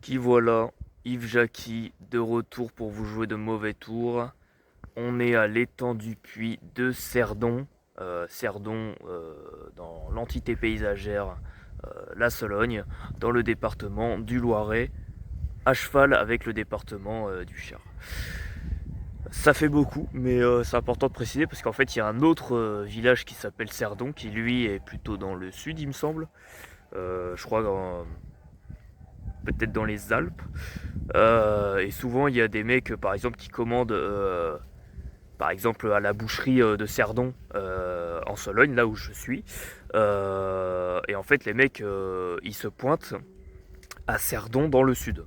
Qui voilà, Yves Jacqui de retour pour vous jouer de mauvais tours. On est à l'étang du puits de Cerdon, dans l'entité paysagère La Sologne, dans le département du Loiret, à cheval avec le département du Cher. Ça fait beaucoup, mais c'est important de préciser parce qu'en fait il y a un autre village qui s'appelle Cerdon, qui lui est plutôt dans le sud il me semble. Je crois peut-être dans les Alpes. Et souvent, il y a des mecs, par exemple, qui commandent, par exemple, à la boucherie de Cerdon, en Sologne, là où je suis. Et en fait, les mecs, ils se pointent à Cerdon, dans le sud.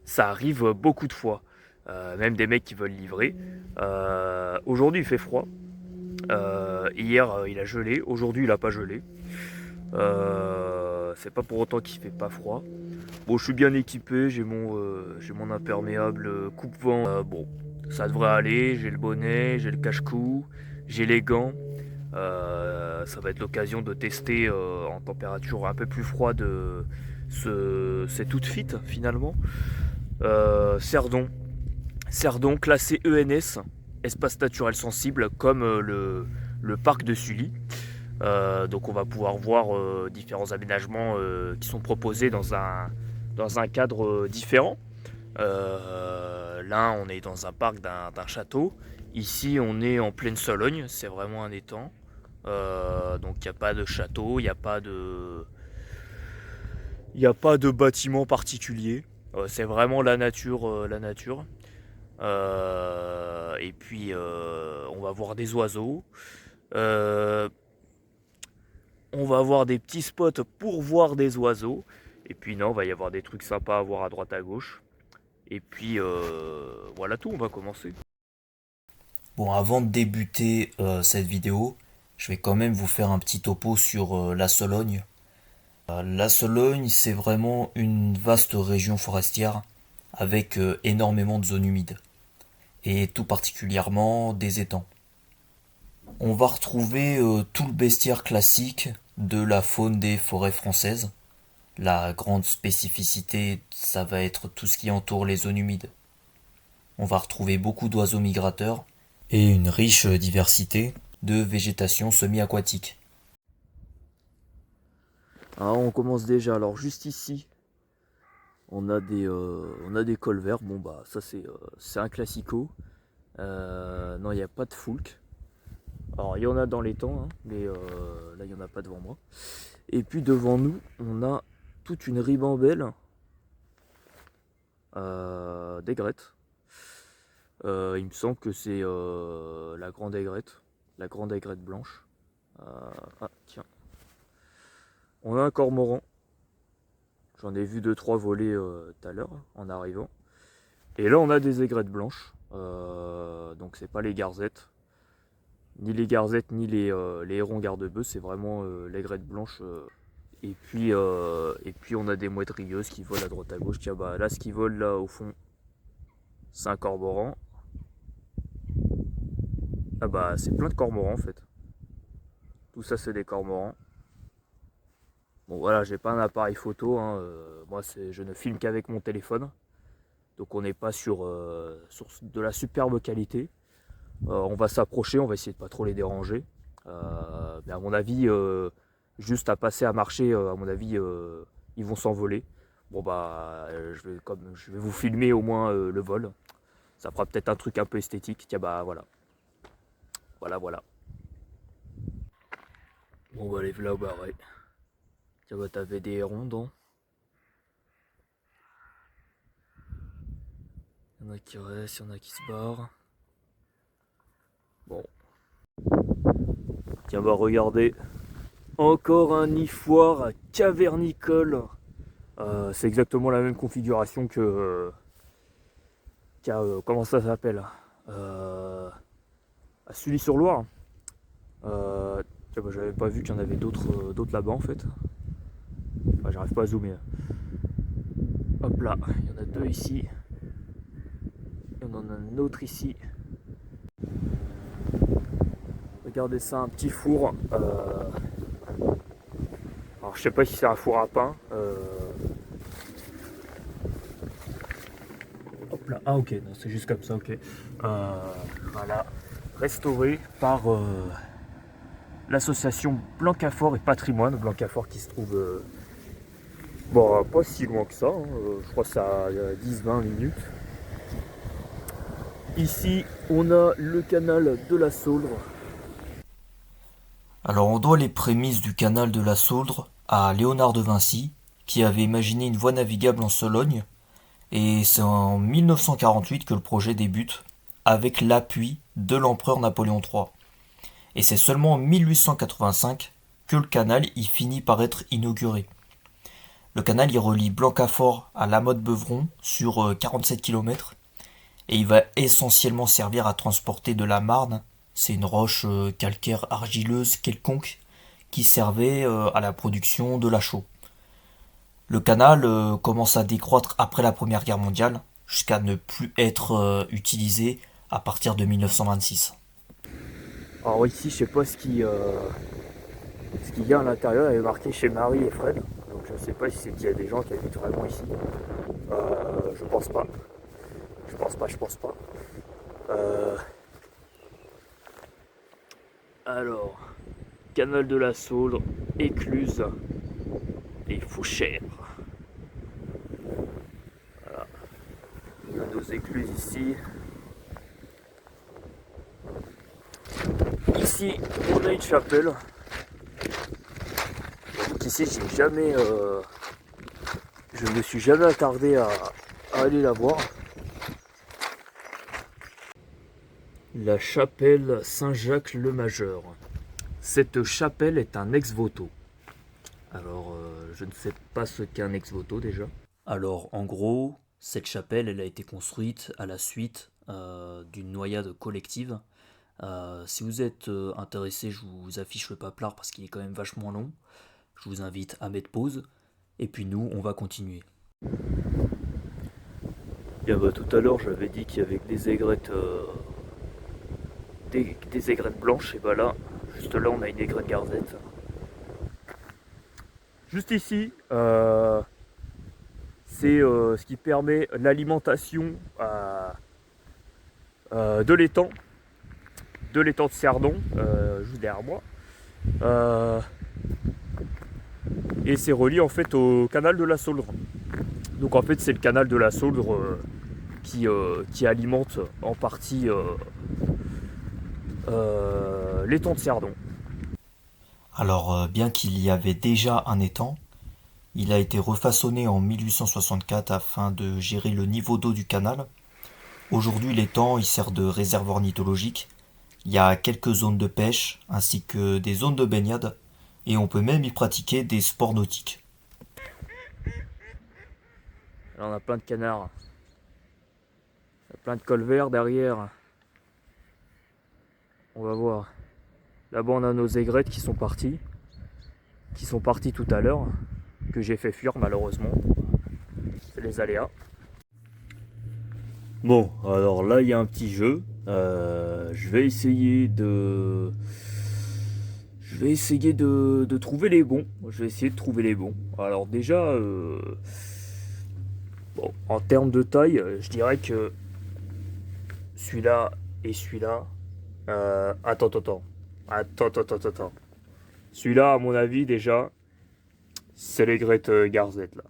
Ça arrive beaucoup de fois. Même des mecs qui veulent livrer. Aujourd'hui, il fait froid. Hier, il a gelé. Aujourd'hui, il a pas gelé. C'est pas pour autant qu'il fait pas froid. Bon, je suis bien équipé, j'ai mon imperméable coupe-vent. Bon, ça devrait aller, j'ai le bonnet, j'ai le cache-cou, j'ai les gants. Ça va être l'occasion de tester en température un peu plus froide cet outfit finalement. Cerdon. Cerdon classé ENS, espace naturel sensible, comme le parc de Sully. Donc on va pouvoir voir différents aménagements qui sont proposés dans un cadre différent. Là on est dans un parc d'un château. Ici on est en pleine Sologne, c'est vraiment un étang. Donc il n'y a pas de château, il n'y a pas de bâtiment particulier. C'est vraiment la nature. Et puis on va voir des oiseaux. Euh, on va avoir des petits spots pour voir des oiseaux. Et puis non, il va y avoir des trucs sympas à voir à droite à gauche. Et puis voilà tout, on va commencer. Bon, avant de débuter cette vidéo, je vais quand même vous faire un petit topo sur la Sologne. La Sologne, c'est vraiment une vaste région forestière avec énormément de zones humides et tout particulièrement des étangs. On va retrouver tout le bestiaire classique de la faune des forêts françaises. La grande spécificité, ça va être tout ce qui entoure les zones humides. On va retrouver beaucoup d'oiseaux migrateurs et une riche diversité de végétation semi-aquatique. Ah, on commence déjà. Alors juste ici, on a des cols verts. Bon bah ça c'est un classico. Non, il n'y a pas de foulque. Alors il y en a dans les temps, hein, mais là il n'y en a pas devant moi. Et puis devant nous, on a toute une ribambelle d'aigrettes. Il me semble que c'est la grande aigrette blanche. Ah tiens, on a un cormoran. J'en ai vu deux trois voler tout à l'heure en arrivant. Et là on a des aigrettes blanches. Donc c'est pas les garzettes, ni les hérons garde-bœufs, c'est vraiment l'aigrette blanche. Et puis on a des mouettes rigueuses qui volent à droite à gauche. Tiens bah là ce qui vole là au fond, c'est un cormoran. Ah bah c'est plein de cormorans en fait. Tout ça c'est des cormorans. Bon voilà, j'ai pas un appareil photo, hein, moi je ne filme qu'avec mon téléphone. Donc on n'est pas sur de la superbe qualité. On va s'approcher, on va essayer de pas trop les déranger. Mais à mon avis, juste à passer à marcher, à mon avis, ils vont s'envoler. Bon bah je vais vous filmer au moins le vol. Ça fera peut-être un truc un peu esthétique. Tiens bah voilà. Voilà. Bon bah les voilà barrés. Tiens bah t'avais des hérons dans. Il y en a qui restent, il y en a qui se barrent. Bon. Tiens bah regardez. Encore un nifoire cavernicole. C'est exactement la même configuration qu'à comment ça s'appelle, à Sully-sur-Loire. Tiens, bah, j'avais pas vu qu'il y en avait d'autres là-bas en fait. Enfin, j'arrive pas à zoomer. Hop là, il y en a deux ici. Il y en a un autre ici. Regardez ça, un petit four. Alors je sais pas si c'est un four à pain. Ah ok, non, c'est juste comme ça, ok. Voilà, restauré par l'association Blancafort et Patrimoine. Blancafort qui se trouve bon, pas si loin que ça, hein. Je crois que ça a 10-20 minutes. Ici, on a le canal de la Sauldre. Alors on doit les prémices du canal de la Sauldre à Léonard de Vinci, qui avait imaginé une voie navigable en Sologne, et c'est en 1948 que le projet débute, avec l'appui de l'empereur Napoléon III. Et c'est seulement en 1885 que le canal y finit par être inauguré. Le canal y relie Blancafort à La Motte-Beuvron sur 47 km, et il va essentiellement servir à transporter de la marne. C'est une roche calcaire argileuse quelconque qui servait à la production de la chaux. Le canal commence à décroître après la Première Guerre mondiale, jusqu'à ne plus être utilisé à partir de 1926. Alors ici, je sais pas ce qu'il y a à l'intérieur. Il est marqué chez Marie et Fred. Donc je sais pas si c'est qu'il y a des gens qui habitent vraiment ici. Je pense pas. Je pense pas. Alors, canal de la Sauldre, écluse et Fouchères. Voilà. On a nos écluses ici. Ici, on a une chapelle. Donc ici, je me suis jamais attardé à aller la voir. La chapelle Saint-Jacques-le-Majeur. Cette chapelle est un ex-voto. Alors, je ne sais pas ce qu'est un ex-voto déjà. Alors, en gros, cette chapelle, elle a été construite à la suite d'une noyade collective. Si vous êtes intéressé, je vous affiche le paplard parce qu'il est quand même vachement long. Je vous invite à mettre pause. Et puis nous, on va continuer. Bien bah, tout à l'heure, j'avais dit qu'il y avait des aigrettes, des aigrettes blanches. Et bah là, juste là, on a une aigrette garzette. Juste ici, c'est ce qui permet l'alimentation de l'étang de Cerdon, juste derrière moi. Et c'est relié en fait au canal de la Sauldre. Donc en fait c'est le canal de la Sauldre qui alimente en partie l'étang de Cerdon. Alors, bien qu'il y avait déjà un étang, il a été refaçonné en 1864 afin de gérer le niveau d'eau du canal. Aujourd'hui, l'étang il sert de réservoir nitologique. Il y a quelques zones de pêche ainsi que des zones de baignade et on peut même y pratiquer des sports nautiques. Là on a plein de canards. Il y a plein de colverts derrière. On va voir. Là-bas on a nos aigrettes qui sont parties. Qui sont parties tout à l'heure. Que j'ai fait fuir malheureusement. C'est les aléas. Bon, alors là il y a un petit jeu. Je vais essayer de. De trouver les bons. Je vais essayer de trouver les bons. Alors déjà, bon, en termes de taille, je dirais que celui-là et celui-là. Attends. Celui-là, à mon avis, déjà, c'est l'aigrette garzette là.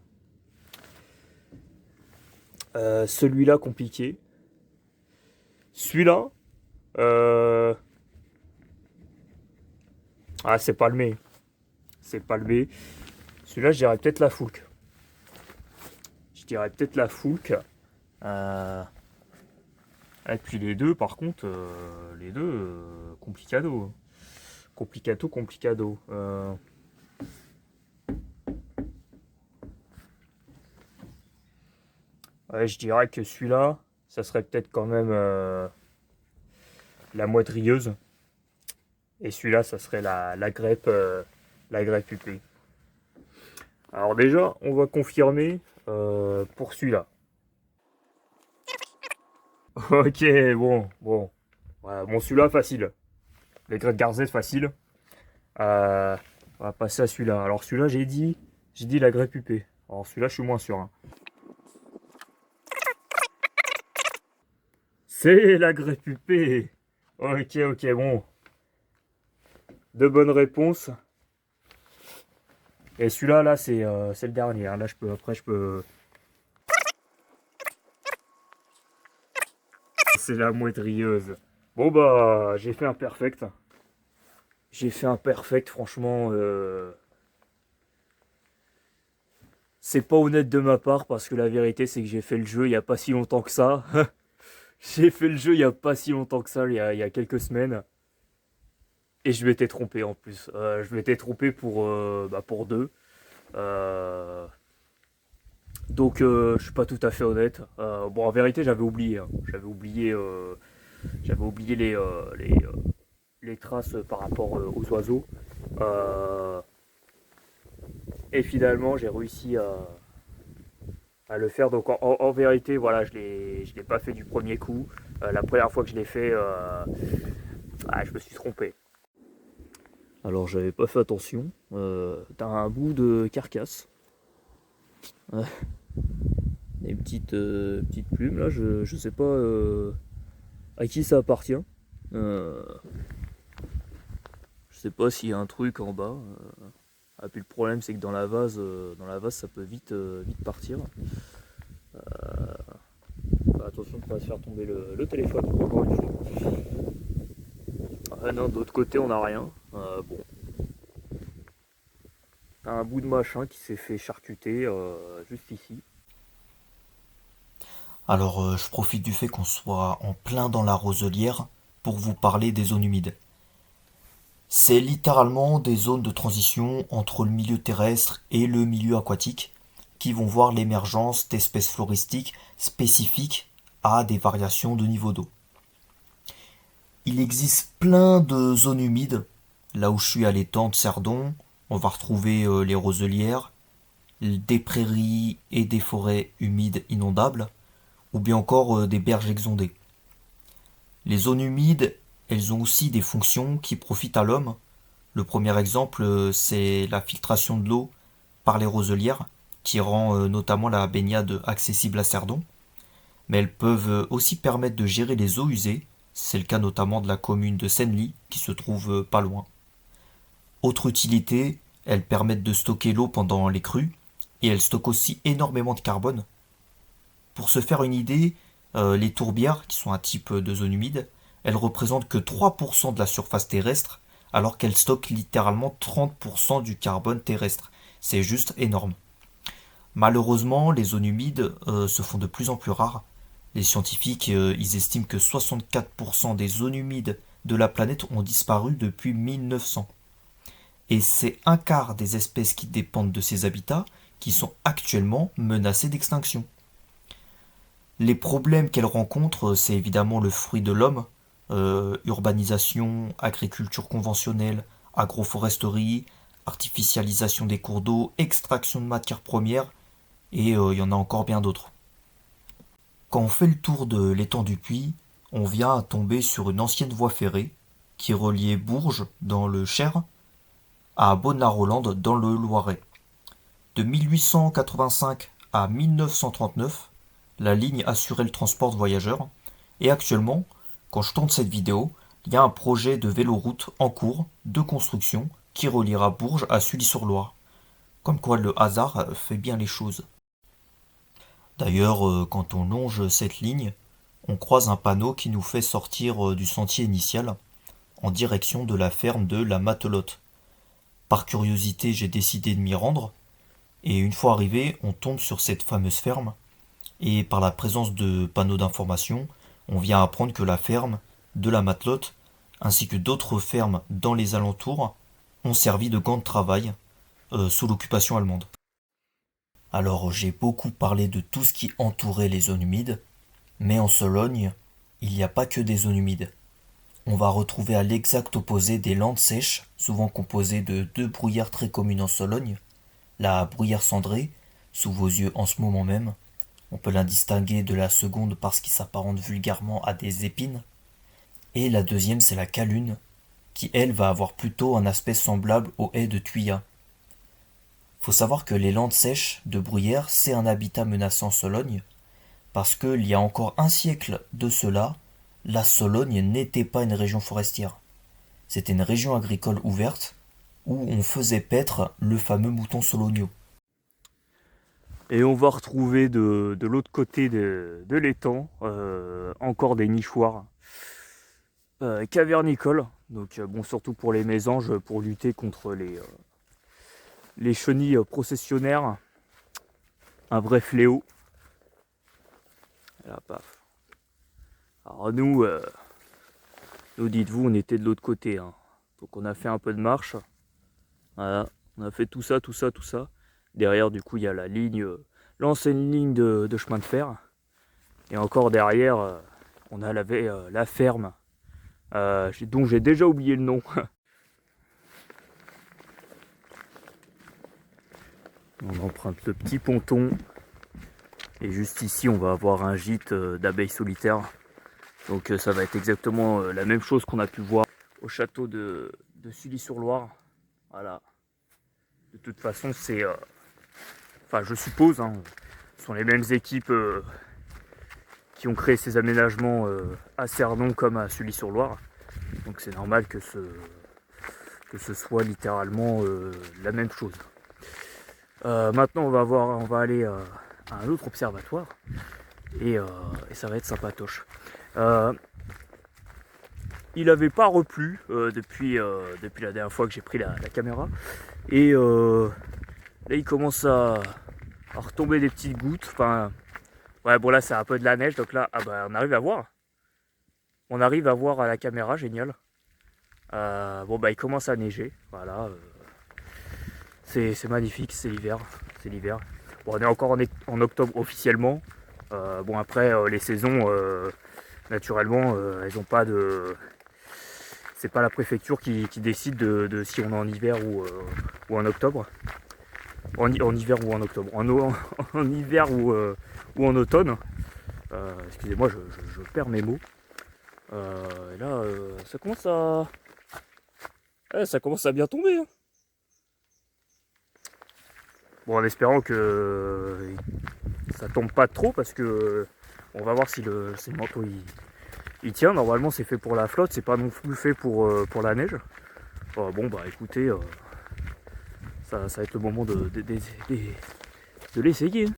Celui-là compliqué. Celui-là, ah c'est palmé. C'est palmé. Celui-là, je dirais peut-être la foulque. Et puis les deux, par contre, les deux, complicado. Complicado. Ouais, je dirais que celui-là, ça serait peut-être quand même la moitrieuse. Et celui-là, ça serait la grèpe huppée. Alors déjà, on va confirmer pour celui-là. Ok, bon. Voilà, bon, celui-là, facile. Les greffes garzette, facile. On va passer à celui-là. Alors celui-là, j'ai dit la greffe huppée. Alors celui-là, je suis moins sûr, hein. C'est la grépupée. Ok, ok, bon. Deux bonnes réponses. Et celui-là, là, c'est le dernier. Hein. Là, après, je peux. C'est la moitrieuse. Bon, bah, j'ai fait un perfect. J'ai fait un perfect, franchement. C'est pas honnête de ma part parce que la vérité, c'est que j'ai fait le jeu il y a pas si longtemps que ça. J'ai fait le jeu il y a pas si longtemps que ça, il y a quelques semaines. Et je m'étais trompé en plus. Je m'étais trompé pour deux. Euh, donc je suis pas tout à fait honnête. Bon en vérité j'avais oublié. Hein. J'avais oublié les traces par rapport aux oiseaux. Euh, et finalement j'ai réussi à le faire. Donc en vérité voilà je l'ai pas fait du premier coup. La première fois que je l'ai fait, je me suis trompé. Alors j'avais pas fait attention. T'as un bout de carcasse. Des petites plumes là, je sais pas à qui ça appartient. Euh, je sais pas s'il y a un truc en bas. Ah, puis le problème c'est que dans la vase ça peut vite partir. Attention de pas se faire tomber le téléphone encore une fois. Ah non, de l'autre côté on n'a rien. Bon, t'as un bout de machin qui s'est fait charcuter juste ici. Alors, je profite du fait qu'on soit en plein dans la roselière pour vous parler des zones humides. C'est littéralement des zones de transition entre le milieu terrestre et le milieu aquatique qui vont voir l'émergence d'espèces floristiques spécifiques à des variations de niveau d'eau. Il existe plein de zones humides. Là où je suis à l'étang de Cerdon, on va retrouver les roselières, des prairies et des forêts humides inondables, ou bien encore des berges exondées. Les zones humides, elles ont aussi des fonctions qui profitent à l'homme. Le premier exemple, c'est la filtration de l'eau par les roselières, qui rend notamment la baignade accessible à Cerdon. Mais elles peuvent aussi permettre de gérer les eaux usées. C'est le cas notamment de la commune de Senlis, qui se trouve pas loin. Autre utilité, elles permettent de stocker l'eau pendant les crues, et elles stockent aussi énormément de carbone. Pour se faire une idée, les tourbières, qui sont un type de zone humide, elles représentent que 3% de la surface terrestre, alors qu'elles stockent littéralement 30% du carbone terrestre. C'est juste énorme. Malheureusement, les zones humides se font de plus en plus rares. Les scientifiques ils estiment que 64% des zones humides de la planète ont disparu depuis 1900. Et c'est un quart des espèces qui dépendent de ces habitats qui sont actuellement menacées d'extinction. Les problèmes qu'elles rencontrent, c'est évidemment le fruit de l'homme, urbanisation, agriculture conventionnelle, agroforesterie, artificialisation des cours d'eau, extraction de matières premières, et il y en a encore bien d'autres. Quand on fait le tour de l'étang du Puy, on vient à tomber sur une ancienne voie ferrée qui reliait Bourges, dans le Cher, à Bonne-la-Rolande, dans le Loiret. De 1885 à 1939, la ligne assurait le transport de voyageurs, et actuellement, quand je tourne cette vidéo, il y a un projet de véloroute en cours de construction qui reliera Bourges à Sully-sur-Loire. Comme quoi le hasard fait bien les choses. D'ailleurs, quand on longe cette ligne, on croise un panneau qui nous fait sortir du sentier initial en direction de la ferme de la Matelote. Par curiosité, j'ai décidé de m'y rendre, et une fois arrivé, on tombe sur cette fameuse ferme, et par la présence de panneaux d'information, on vient apprendre que la ferme de la Matelote, ainsi que d'autres fermes dans les alentours, ont servi de camp de travail sous l'occupation allemande. Alors j'ai beaucoup parlé de tout ce qui entourait les zones humides, mais en Sologne, il n'y a pas que des zones humides. On va retrouver à l'exact opposé des landes sèches, souvent composées de deux bruyères très communes en Sologne. La bruyère cendrée, sous vos yeux en ce moment même, on peut la distinguer de la seconde parce qu'il s'apparente vulgairement à des épines. Et la deuxième, c'est la calune, qui elle va avoir plutôt un aspect semblable aux haies de Thuya. Faut savoir que les landes sèches de bruyère, c'est un habitat menaçant en Sologne, parce qu'il y a encore un siècle de cela, la Sologne n'était pas une région forestière. C'était une région agricole ouverte où on faisait paître le fameux mouton sologno. Et on va retrouver de l'autre côté de l'étang encore des nichoirs cavernicoles. Donc bon, surtout pour les mésanges, pour lutter contre les chenilles processionnaires. Un vrai fléau. Et là, paf. Alors nous dites-vous, on était de l'autre côté. Hein. Donc on a fait un peu de marche. Voilà. On a fait tout ça, tout ça, tout ça. Derrière, du coup, il y a la ligne, l'ancienne ligne de chemin de fer. Et encore derrière, on a la ferme, dont j'ai déjà oublié le nom. On emprunte le petit ponton. Et juste ici, on va avoir un gîte d'abeilles solitaires. Donc ça va être exactement la même chose qu'on a pu voir au château de Sully-sur-Loire. Voilà. De toute façon, c'est... Enfin, je suppose, hein, ce sont les mêmes équipes qui ont créé ces aménagements à Cernon comme à Sully-sur-Loire. Donc c'est normal que ce soit littéralement la même chose. Maintenant, on va aller à un autre observatoire et ça va être sympatoche. Il n'avait pas replu depuis la dernière fois que j'ai pris la caméra. Et là, il commence à retomber des petites gouttes. Enfin, ouais, bon, là, c'est un peu de la neige. Donc là, ah bah, on arrive à voir. On arrive à voir à la caméra, génial. Bon, bah, il commence à neiger. Voilà. C'est magnifique, c'est l'hiver. C'est l'hiver. Bon, on est encore en octobre officiellement. Bon, après, les saisons, naturellement, elles n'ont pas de... C'est pas la préfecture qui décide de si on est en hiver ou en octobre. En hiver ou en octobre. En hiver ou en automne. Excusez-moi, je perds mes mots. Et là, ça commence à bien tomber. Hein. Bon, en espérant que ça tombe pas trop parce que on va voir si le manteau il tient. Normalement, c'est fait pour la flotte, c'est pas non plus fait pour la neige. Bon, bah écoutez, ça va être le moment de l'essayer.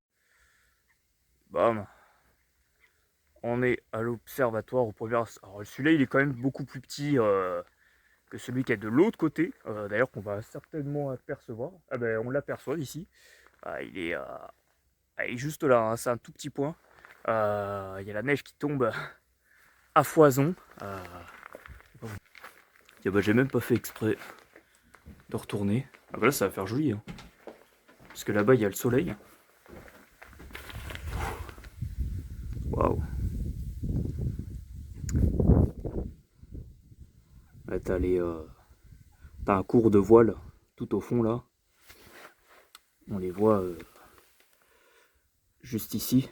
Bam. On est à l'observatoire au premier. Alors celui-là, il est quand même beaucoup plus petit que celui qui est de l'autre côté. D'ailleurs, qu'on va certainement apercevoir. Ah ben, on l'aperçoit ici. Il est juste là. Hein, c'est un tout petit point. Il y a la neige qui tombe à foison. Bah, j'ai même pas fait exprès de retourner. Ah bah là, ça va faire joli. Hein. Parce que là-bas, il y a le soleil. Waouh. Là, t'as un cours de voile tout au fond là. On les voit juste ici.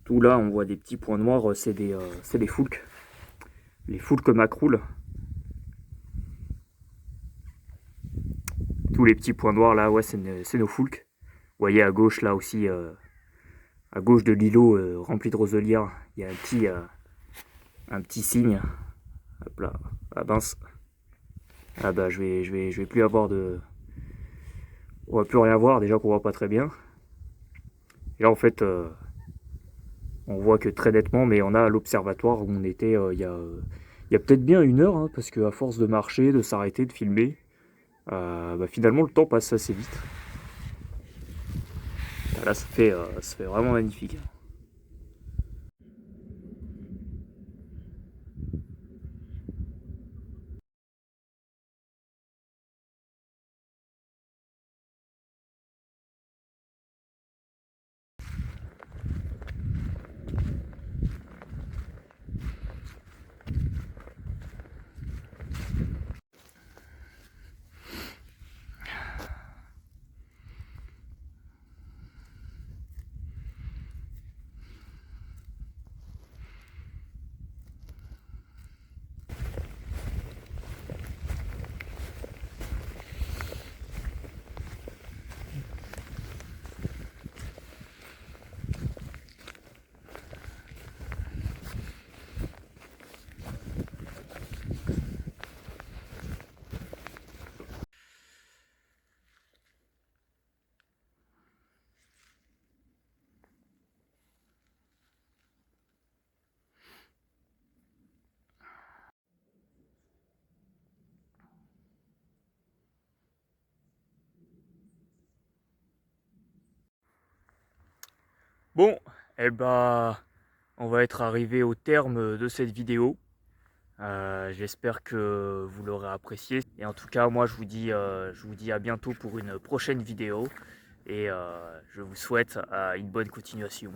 Tout là, on voit des petits points noirs. C'est des foulques. Les foulques macroules. Tous les petits points noirs là, ouais, c'est nos foulques. Vous voyez à gauche là aussi, à gauche de l'îlot rempli de roselières, il y a un petit signe. Hop là, ah mince. Ah bah je vais plus avoir de... On va plus rien voir, déjà qu'on voit pas très bien. Et là en fait, on voit que très nettement, mais on a l'observatoire où on était il y a peut-être bien 1 heure, hein, parce qu'à force de marcher, de s'arrêter, de filmer, bah finalement le temps passe assez vite. Là ça fait vraiment magnifique. Bon, eh ben, on va être arrivé au terme de cette vidéo. J'espère que vous l'aurez apprécié. Et en tout cas, moi, je vous dis à bientôt pour une prochaine vidéo. Et je vous souhaite une bonne continuation.